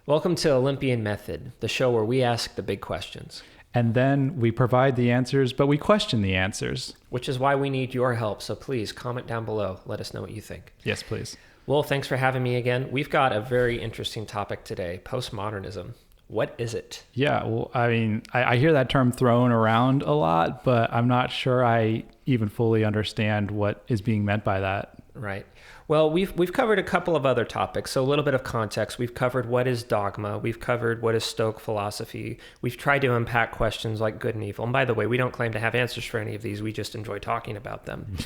Welcome to Olympian Method, the show where we ask the big questions. And then we provide the answers, but we question the answers. Which is why we need your help, so please comment down below. Let us know what you think. Yes, please. Well, thanks for having me again. We've got a very interesting topic today, postmodernism. What is it? Yeah, well, I mean, I hear that term thrown around a lot, but I'm not sure I even fully understand what is being meant by that. Right. Well, we've covered a couple of other topics, so a little bit of context. We've covered what is dogma. We've covered what is Stoic philosophy. We've tried to unpack questions like good and evil. And by the way, we don't claim to have answers for any of these. We just enjoy talking about them.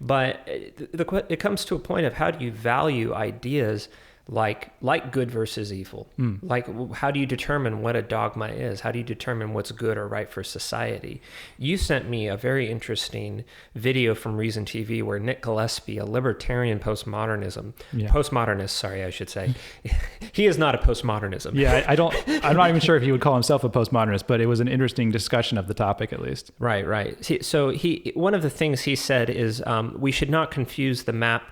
But it comes to a point of how do you value ideas like good versus evil? Like, how do you determine what a dogma is? How do you determine what's good or right for society? You sent me a very interesting video from Reason TV where Nick Gillespie, a libertarian postmodernist, sorry, I should say. He is not a postmodernism. Yeah, I'm not even sure if he would call himself a postmodernist, but it was an interesting discussion of the topic at least. Right. So one of the things he said is we should not confuse the map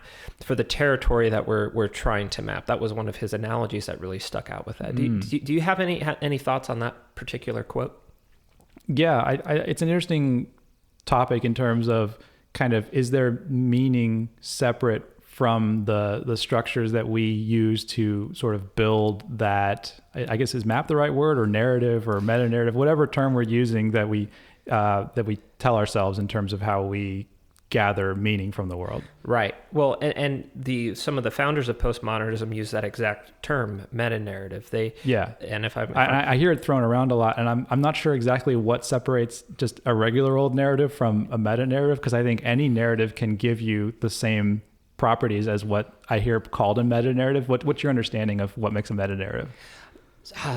for the territory that we're trying to map. That was one of his analogies that really stuck out with that. Do you have any thoughts on that particular quote? Yeah, it's an interesting topic in terms of kind of, is there meaning separate from the structures that we use to sort of build that, I guess, is map the right word, or narrative or meta-narrative, whatever term we're using that we tell ourselves in terms of how we gather meaning from the world. Right. Well, and some of the founders of postmodernism use that exact term, meta-narrative. And I hear it thrown around a lot, and I'm not sure exactly what separates just a regular old narrative from a meta-narrative, because I think any narrative can give you the same properties as what I hear called a meta-narrative. What's your understanding of what makes a meta-narrative?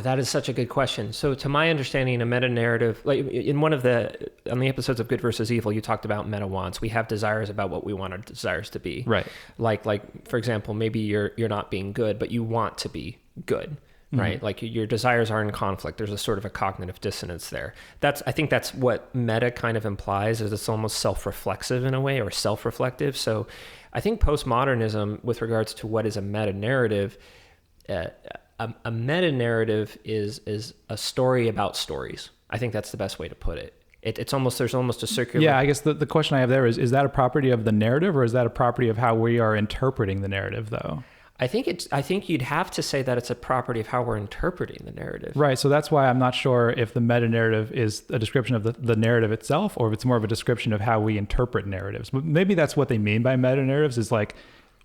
That is such a good question. So to my understanding, a meta-narrative, like on the episodes of Good versus Evil, you talked about meta-wants. We have desires about what we want our desires to be. Right. Like for example, maybe you're not being good, but you want to be good, right? Like your desires are in conflict. There's a sort of a cognitive dissonance there. I think that's what meta kind of implies, is it's almost self-reflexive in a way, or self-reflective. So I think postmodernism, with regards to what is a meta-narrative, a meta-narrative is a story about stories. I think that's the best way to put it. There's almost a circular... Yeah, I guess the question I have there is that a property of the narrative, or is that a property of how we are interpreting the narrative, though? I think you'd have to say that it's a property of how we're interpreting the narrative. Right, so that's why I'm not sure if the meta-narrative is a description of the narrative itself, or if it's more of a description of how we interpret narratives. But maybe that's what they mean by meta-narratives, is like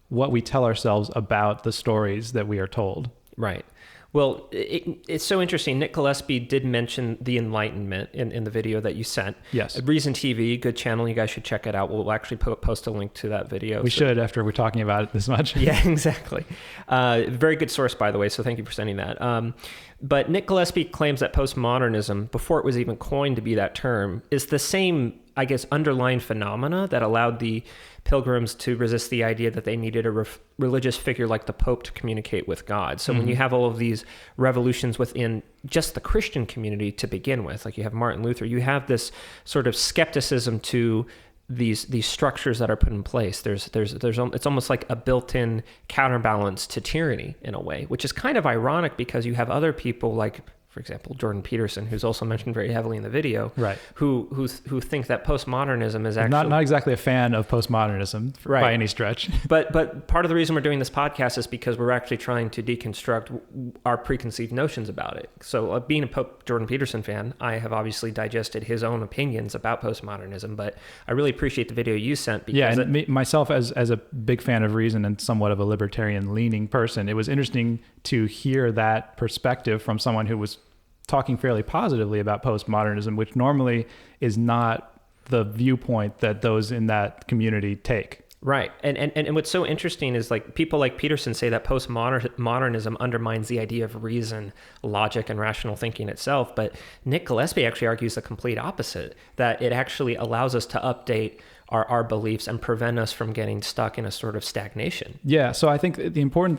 what we tell ourselves about the stories that we are told. Right. Well, it's so interesting. Nick Gillespie did mention the Enlightenment in the video that you sent. Yes. Reason TV, good channel. You guys should check it out. We'll actually post a link to that video. We should, after we're talking about it this much. Yeah, exactly. Very good source, by the way, so thank you for sending that. But Nick Gillespie claims that postmodernism, before it was even coined to be that term, is the same, I guess, underlying phenomena that allowed the Pilgrims to resist the idea that they needed a religious figure like the Pope to communicate with God. So when you have all of these revolutions within just the Christian community to begin with, like you have Martin Luther, you have this sort of skepticism to these structures that are put in place. It's almost like a built-in counterbalance to tyranny in a way, which is kind of ironic because you have other people like, for example, Jordan Peterson, who's also mentioned very heavily in the video, right, who think that postmodernism is actually... Not exactly a fan of postmodernism by any stretch. But part of the reason we're doing this podcast is because we're actually trying to deconstruct our preconceived notions about it. So being a Jordan Peterson fan, I have obviously digested his own opinions about postmodernism, but I really appreciate the video you sent. Because myself as a big fan of reason and somewhat of a libertarian-leaning person, it was interesting to hear that perspective from someone who was talking fairly positively about postmodernism, which normally is not the viewpoint that those in that community take. Right. And what's so interesting is, like, people like Peterson say that postmodernism undermines the idea of reason, logic, and rational thinking itself. But Nick Gillespie actually argues the complete opposite, that it actually allows us to update our beliefs and prevent us from getting stuck in a sort of stagnation. Yeah. So I think the important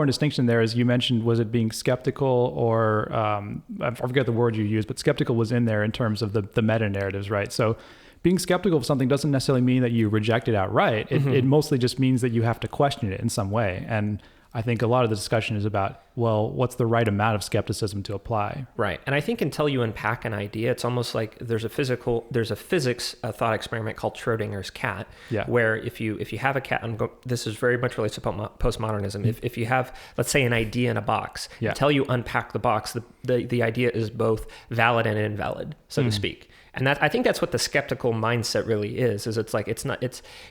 distinction there is, you mentioned, was it being skeptical or, I forget the word you used, but skeptical was in there in terms of the meta narratives, right? So being skeptical of something doesn't necessarily mean that you reject it outright. It mostly just means that you have to question it in some way. And I think a lot of the discussion is about, well, what's the right amount of skepticism to apply? Right. And I think until you unpack an idea, it's almost like there's a physics thought experiment called Schrodinger's cat, where if you have a cat, this is very much related to postmodernism. If you have, let's say, an idea in a box, until you unpack the box, the idea is both valid and invalid, so to speak. And I think that's what the skeptical mindset really is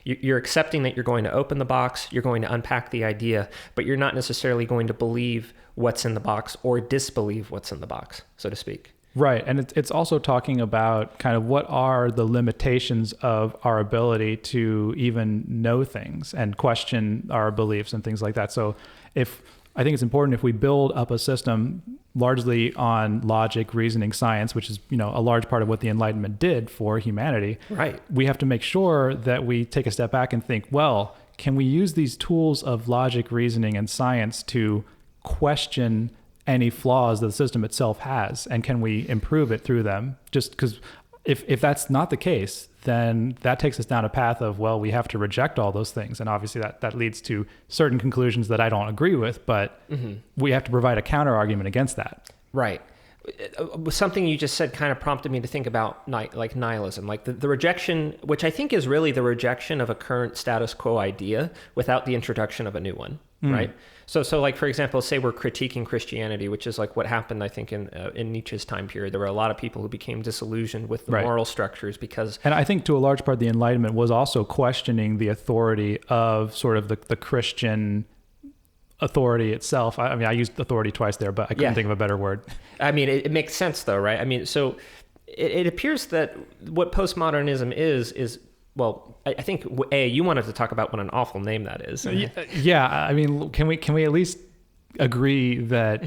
you're accepting that you're going to open the box, you're going to unpack the idea, but you're not necessarily going to believe what's in the box or disbelieve what's in the box, so to speak. Right. And it's also talking about kind of what are the limitations of our ability to even know things and question our beliefs and things like that. So I think it's important if we build up a system largely on logic, reasoning, science, which is, a large part of what the Enlightenment did for humanity. Right. We have to make sure that we take a step back and think, well, can we use these tools of logic, reasoning, and science to question any flaws that the system itself has? And can we improve it through them? Just because if that's not the case, then that takes us down a path of, well, we have to reject all those things. And obviously that leads to certain conclusions that I don't agree with, but we have to provide a counter argument against that. Right. Something you just said kind of prompted me to think about like nihilism, like the rejection, which I think is really the rejection of a current status quo idea without the introduction of a new one, right? So like, for example, say we're critiquing Christianity, which is like what happened, I think, in Nietzsche's time period. There were a lot of people who became disillusioned with the moral structures because... And I think to a large part, the Enlightenment was also questioning the authority of sort of the Christian authority itself. I mean, I used authority twice there, but I couldn't think of a better word. I mean, it makes sense though, right? I mean, so it appears that what postmodernism is, well, I think, you wanted to talk about what an awful name that is. Yeah. I mean, can we at least agree that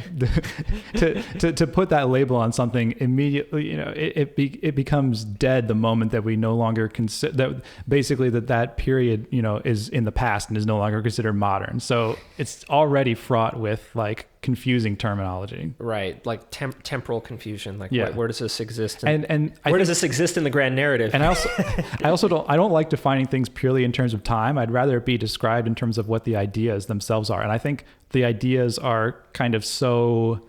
to put that label on something immediately, it becomes dead the moment that we no longer consider that, basically that period, is in the past and is no longer considered modern. So it's already fraught with like confusing terminology. Right. Like temporal confusion. Like where does this exist? And where does this exist in the grand narrative? And I also don't like defining things purely in terms of time. I'd rather it be described in terms of what the ideas themselves are. And I think the ideas are kind of so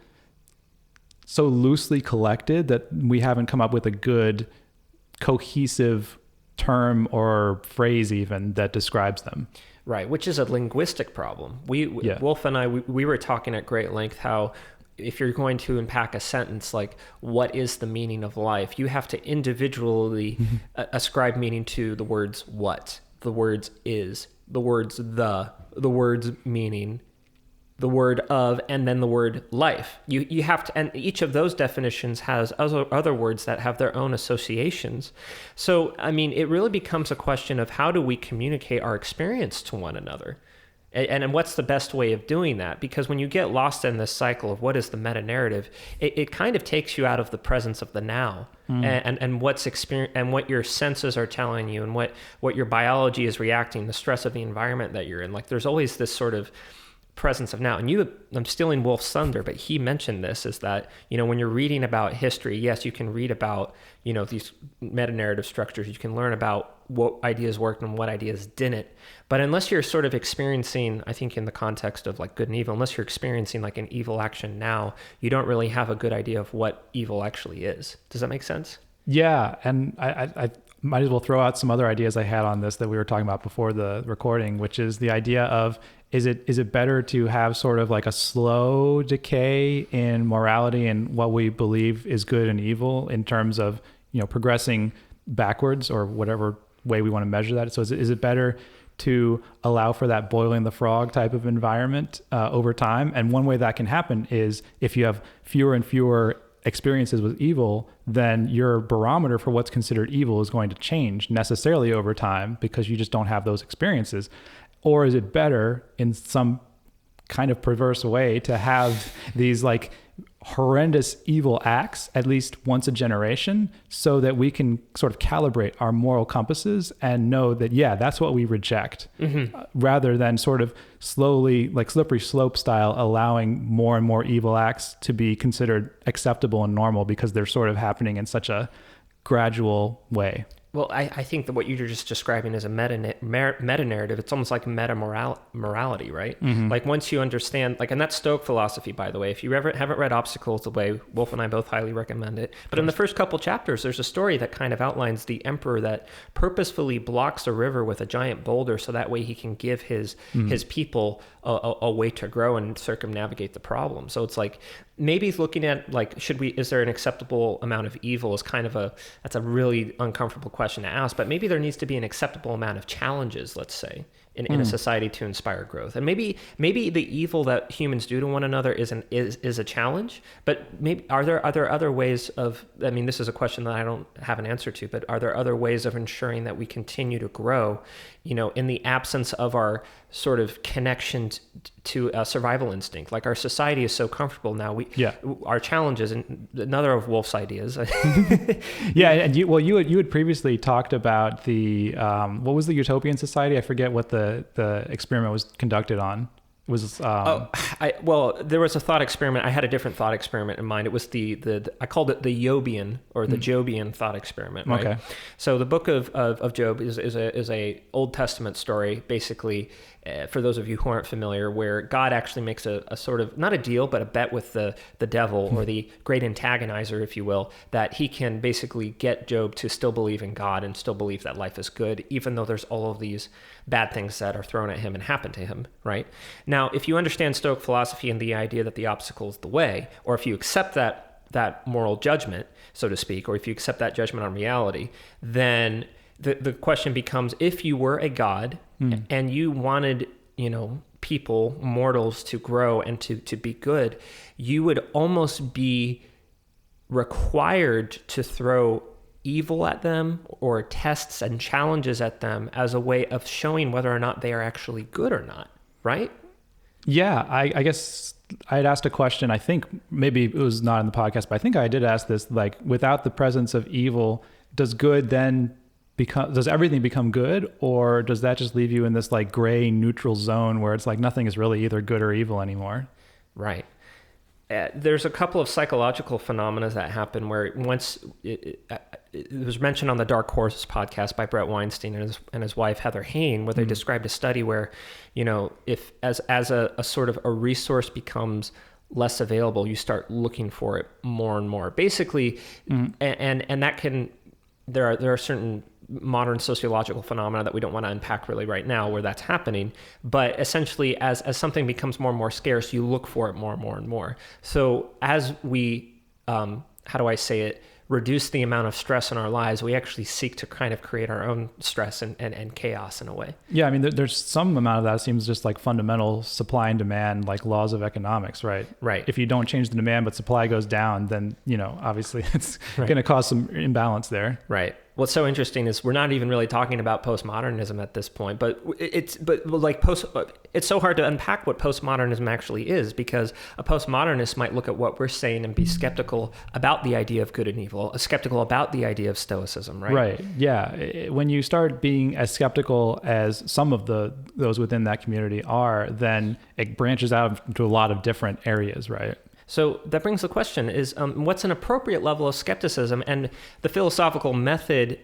loosely collected that we haven't come up with a good cohesive term or phrase even that describes them. Right, which is a linguistic problem. Wolf and I, we were talking at great length how if you're going to unpack a sentence like, what is the meaning of life? You have to individually ascribe meaning to the words what, the words is, the words the words meaning, the word of, and then the word life. You have to, and each of those definitions has other words that have their own associations. So, I mean, it really becomes a question of how do we communicate our experience to one another? And what's the best way of doing that? Because when you get lost in this cycle of what is the meta-narrative, it kind of takes you out of the presence of the now and what's experience and what your senses are telling you and what your biology is reacting, the stress of the environment that you're in. Like there's always this sort of presence of now. And I'm stealing Wolf's thunder, but he mentioned this, is that, when you're reading about history, yes, you can read about, these meta-narrative structures. You can learn about what ideas worked and what ideas didn't. But unless you're sort of experiencing, I think in the context of like good and evil, unless you're experiencing like an evil action now, you don't really have a good idea of what evil actually is. Does that make sense? Yeah. And I might as well throw out some other ideas I had on this that we were talking about before the recording, which is the idea of, is it better to have sort of like a slow decay in morality and what we believe is good and evil in terms of, progressing backwards or whatever way we want to measure that? So is it better to allow for that boiling the frog type of environment over time? And one way that can happen is if you have fewer and fewer experiences with evil, then your barometer for what's considered evil is going to change necessarily over time because you just don't have those experiences. Or is it better in some kind of perverse way to have these like horrendous evil acts at least once a generation so that we can sort of calibrate our moral compasses and know that, that's what we reject, rather than sort of slowly, like slippery slope style, allowing more and more evil acts to be considered acceptable and normal because they're sort of happening in such a gradual way. Well, I think that what you're just describing is a meta-narrative. It's almost like morality, right? Like once you understand, like, and that's Stoic philosophy, by the way. If you ever haven't read Obstacles the Way, Wolf and I both highly recommend it. But in the first couple chapters, there's a story that kind of outlines the emperor that purposefully blocks a river with a giant boulder so that way he can give his people a way to grow and circumnavigate the problem. So it's like, maybe he's looking at, like, is there an acceptable amount of evil is kind of that's a really uncomfortable question to ask, but maybe there needs to be an acceptable amount of challenges, let's say, in a society to inspire growth. And maybe the evil that humans do to one another is a challenge, but maybe are there other ways of, I mean, this is a question that I don't have an answer to, but are there other ways of ensuring that we continue to grow, in the absence of our sort of connection to a survival instinct? Like, our society is so comfortable now. Our challenges, and another of Wolf's ideas. Yeah, and you had previously talked about the what was the utopian society? I forget what the experiment was conducted on. It was there was a thought experiment. I had a different thought experiment in mind. It was I called it the Jobian or the Jobian thought experiment. Right? Okay. So the book of Job is a Old Testament story, basically. For those of you who aren't familiar, where God actually makes a sort of, not a deal, but a bet with the devil, or the great antagonizer, if you will, that he can basically get Job to still believe in God and still believe that life is good, even though there's all of these bad things that are thrown at him and happen to him, right? Now, if you understand Stoic philosophy and the idea that the obstacle is the way, or if you accept that moral judgment, so to speak, or if you accept that judgment on reality, then the question becomes, if you were a god and you wanted, people, mortals, to grow and to be good, you would almost be required to throw evil at them or tests and challenges at them as a way of showing whether or not they are actually good or not, right? Yeah, I guess I had asked a question. I think maybe it was not in the podcast, but I think I did ask this, like, without the presence of evil, does everything become good, or does that just leave you in this like gray neutral zone where it's like nothing is really either good or evil anymore? Right. There's a couple of psychological phenomena that happen where once it was mentioned on the Dark Horse podcast by Brett Weinstein and his wife Heather Hayne, where they described a study where, if as a sort of a resource becomes less available, you start looking for it more and more. Basically, and that can, there are certain modern sociological phenomena that we don't want to unpack really right now where that's happening, but essentially as something becomes more and more scarce, you look for it more and more and more. So as we reduce the amount of stress in our lives, we actually seek to kind of create our own stress and chaos in a way. Yeah, I mean, there's some amount of that seems just like fundamental supply and demand, like laws of economics, right? Right. If you don't change the demand but supply goes down, then, obviously it's going to cause some imbalance there. Right. What's so interesting is we're not even really talking about postmodernism at this point, but it's so hard to unpack what postmodernism actually is, because a postmodernist might look at what we're saying and be skeptical about the idea of good and evil, skeptical about the idea of Stoicism, right? Right. Yeah. When you start being as skeptical as some of those within that community are, then it branches out into a lot of different areas, right? So that brings the question is, what's an appropriate level of skepticism? And the philosophical method,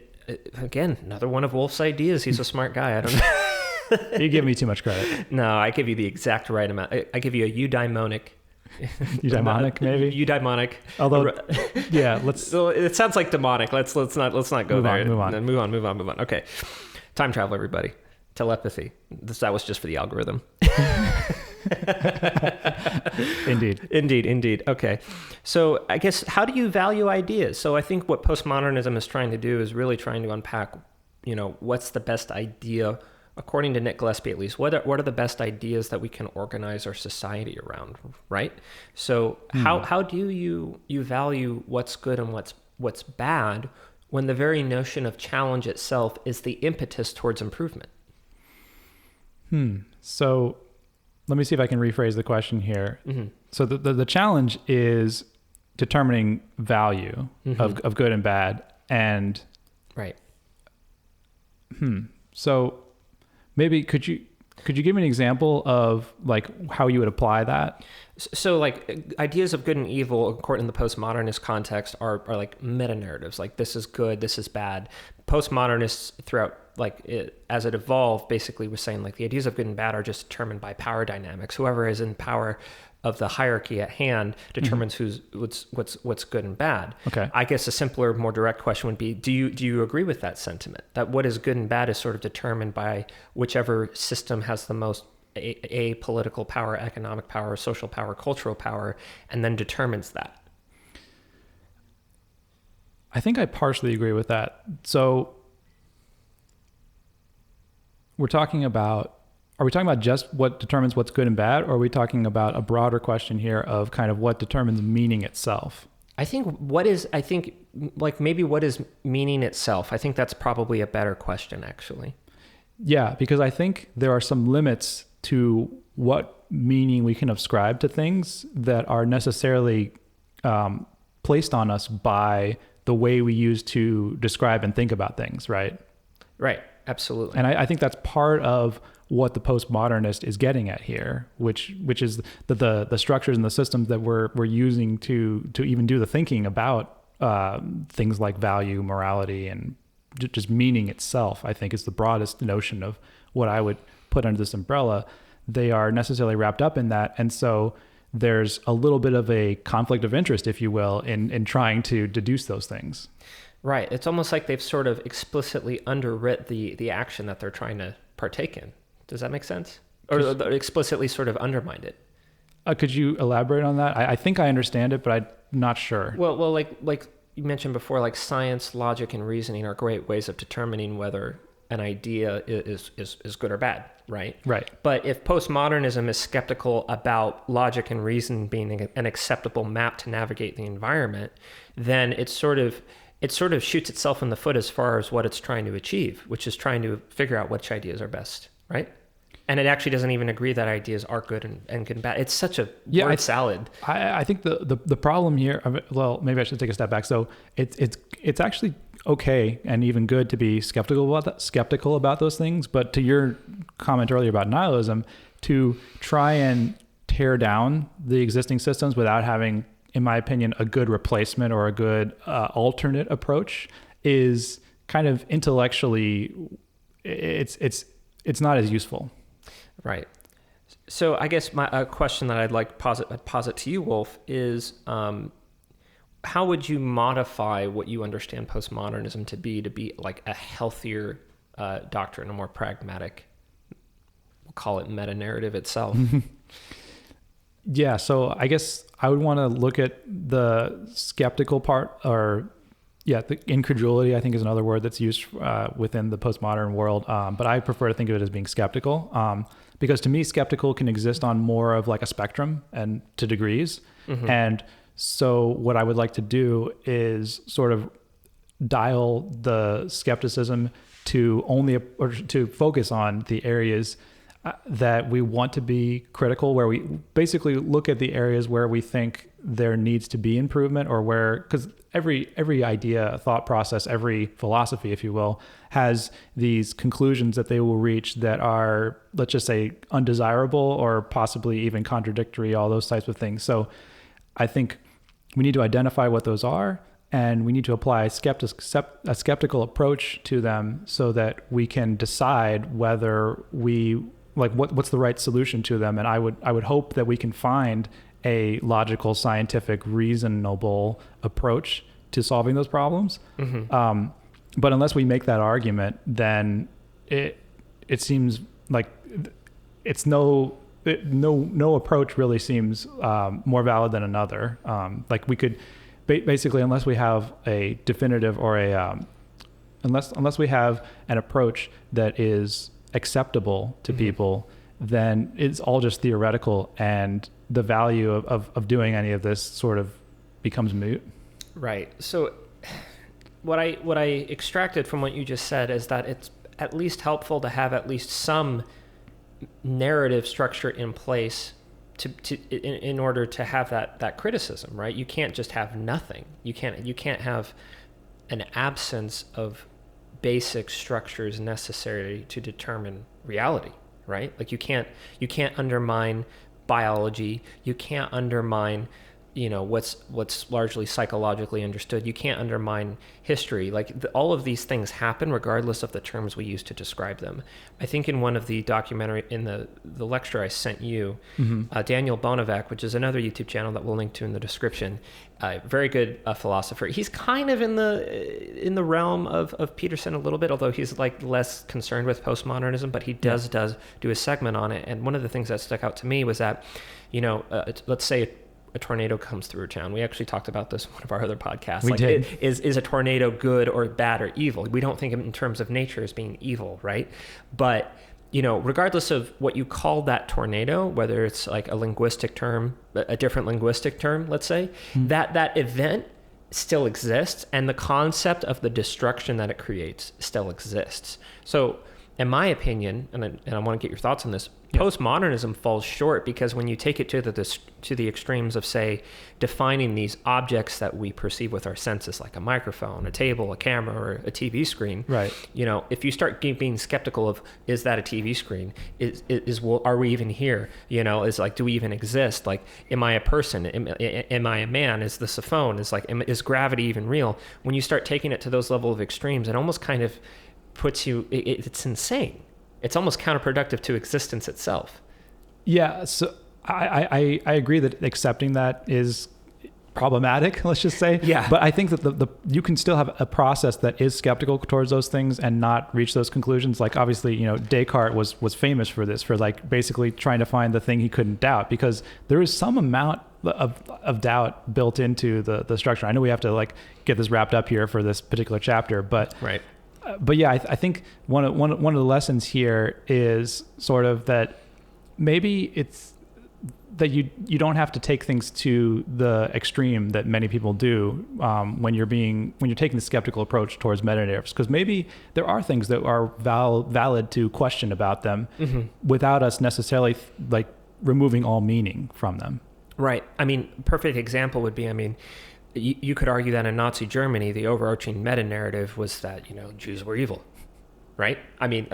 again, another one of Wolf's ideas. He's a smart guy. I don't know. You give me too much credit. No, I give you the exact right amount. I give you a eudaimonic. Eudaimonic, maybe? Eudaimonic. Although, yeah, let's... It sounds like demonic. Let's not go there. Move on. Okay. Time travel, everybody. Telepathy. That was just for the algorithm. Indeed. Okay. So I guess, how do you value ideas? So I think what postmodernism is trying to do is really trying to unpack, what's the best idea, according to Nick Gillespie at least, what are the best ideas that we can organize our society around, right? So how do you value what's good and what's bad when the very notion of challenge itself is the impetus towards improvement? So let me see if I can rephrase the question here. Mm-hmm. So the challenge is determining value of good and bad. And right. So maybe could you Could you give me an example of like how you would apply that? So like ideas of good and evil, according to the postmodernist context, are like meta narratives. Like this is good, this is bad. Postmodernists throughout as it evolved, basically was saying like the ideas of good and bad are just determined by power dynamics. Whoever is in power of the hierarchy at hand determines what's good and bad. Okay. I guess a simpler, more direct question would be: Do you agree with that sentiment that what is good and bad is sort of determined by whichever system has the most a political power, economic power, social power, cultural power, and then determines that? I think I partially agree with that. So are we talking about just what determines what's good and bad, or are we talking about a broader question here of kind of what determines meaning itself? I think what is meaning itself? I think that's probably a better question, actually. Yeah, because I think there are some limits to what meaning we can ascribe to things that are necessarily placed on us by the way we use to describe and think about things, right? Right, absolutely. And I think that's part of what the postmodernist is getting at here, which is the structures and the systems that we're using to even do the thinking about things like value, morality, and just meaning itself. I think is the broadest notion of what I would put under this umbrella. They are necessarily wrapped up in that, and so there's a little bit of a conflict of interest, if you will, in trying to deduce those things. Right. It's almost like they've sort of explicitly underwrit the action that they're trying to partake in. Does that make sense? Or explicitly sort of undermined it? Could you elaborate on that? I think I understand it, but I'm not sure. Well, like you mentioned before, like science, logic, and reasoning are great ways of determining whether an idea is good or bad, right? Right. But if postmodernism is skeptical about logic and reason being an acceptable map to navigate the environment, then it sort of shoots itself in the foot as far as what it's trying to achieve, which is trying to figure out which ideas are best, right? And it actually doesn't even agree that ideas are good and good and bad. It's such a word salad. I think the problem here, well, maybe I should take a step back. So it's actually okay and even good to be skeptical about those things. But to your comment earlier about nihilism, to try and tear down the existing systems without having, in my opinion, a good replacement or a good alternate approach is kind of intellectually, it's not as useful. Right. So I guess a question that I'd like posit to you, Wolf, is how would you modify what you understand postmodernism to be like a healthier doctrine, a more pragmatic, we'll call it meta-narrative itself? Yeah, so I guess I would want to look at the skeptical part, the incredulity, I think, is another word that's used within the postmodern world. But I prefer to think of it as being skeptical, because to me, skeptical can exist on more of like a spectrum and to degrees. Mm-hmm. And so what I would like to do is sort of dial the skepticism to to focus on the areas that we want to be critical, where we basically look at the areas where we think there needs to be improvement, or where, because every idea, thought process, every philosophy, if you will, has these conclusions that they will reach that are, let's just say, undesirable or possibly even contradictory, all those types of things. So I think we need to identify what those are, and we need to apply a skeptical approach to them so that we can decide whether what's the right solution to them. And I would hope that we can find a logical, scientific, reasonable approach to solving those problems. Mm-hmm. But unless we make that argument, then it seems like no approach really seems more valid than another. Like we could basically, unless we have a definitive or unless we have an approach that is acceptable to mm-hmm. people, then it's all just theoretical, and the value of doing any of this sort of becomes moot. Right. So what I extracted from what you just said is that it's at least helpful to have at least some narrative structure in place in order to have that criticism, right? You can't just have nothing. You can't have an absence of basic structures necessary to determine reality, right? Like you can't undermine biology. You can't undermine, what's largely psychologically understood. You can't undermine history. Like all of these things happen regardless of the terms we use to describe them. I think in one of the documentary, in the lecture I sent you, Daniel Bonavac, which is another YouTube channel that we'll link to in the description, very good philosopher. He's kind of in the realm of Peterson a little bit, although he's like less concerned with postmodernism, but he does do a segment on it. And one of the things that stuck out to me was that, let's say a tornado comes through a town. We actually talked about this in one of our other podcasts. We did. Is a tornado good or bad or evil? We don't think of it in terms of nature as being evil, right? But, regardless of what you call that tornado, whether it's like a linguistic term, a different linguistic term, let's say, that event still exists, and the concept of the destruction that it creates still exists. So, in my opinion, and I want to get your thoughts on this, postmodernism falls short because when you take it to the extremes of, say, defining these objects that we perceive with our senses, like a microphone, a table, a camera, or a TV screen, right? If you start being skeptical of, is that a TV screen? Are we even here? Is like, do we even exist? Like, am I a person? Am I a man? Is this a phone? Is gravity even real? When you start taking it to those level of extremes, it almost kind of puts you, it's insane. It's almost counterproductive to existence itself. Yeah, so I agree that accepting that is problematic, let's just say. Yeah. But I think that you can still have a process that is skeptical towards those things and not reach those conclusions. Like obviously, Descartes was famous for this, for like basically trying to find the thing he couldn't doubt, because there is some amount of doubt built into the structure. I know we have to like get this wrapped up here for this particular chapter, but right. But yeah, I think one of the lessons here is sort of that maybe it's that you don't have to take things to the extreme that many people do when you're taking the skeptical approach towards meta-narratives, because maybe there are things that are valid to question about them without us necessarily like removing all meaning from them. Right. I mean, perfect example would be, you could argue that in Nazi Germany, the overarching meta-narrative was that, Jews were evil, right?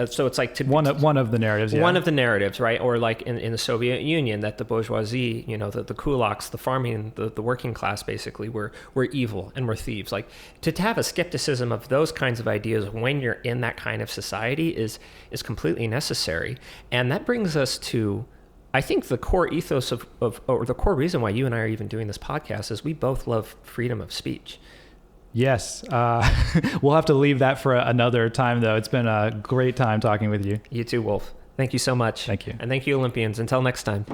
So it's like one of the narratives, yeah. One of the narratives, right? Or like in the Soviet Union, that the bourgeoisie, the kulaks, the farming, the working class basically were evil and were thieves. Like to have a skepticism of those kinds of ideas when you're in that kind of society is completely necessary. And that brings us to, I think, the core ethos or the core reason why you and I are even doing this podcast is we both love freedom of speech. Yes. We'll have to leave that for another time, though. It's been a great time talking with you. You too, Wolf. Thank you so much. Thank you. And thank you, Olympians. Until next time.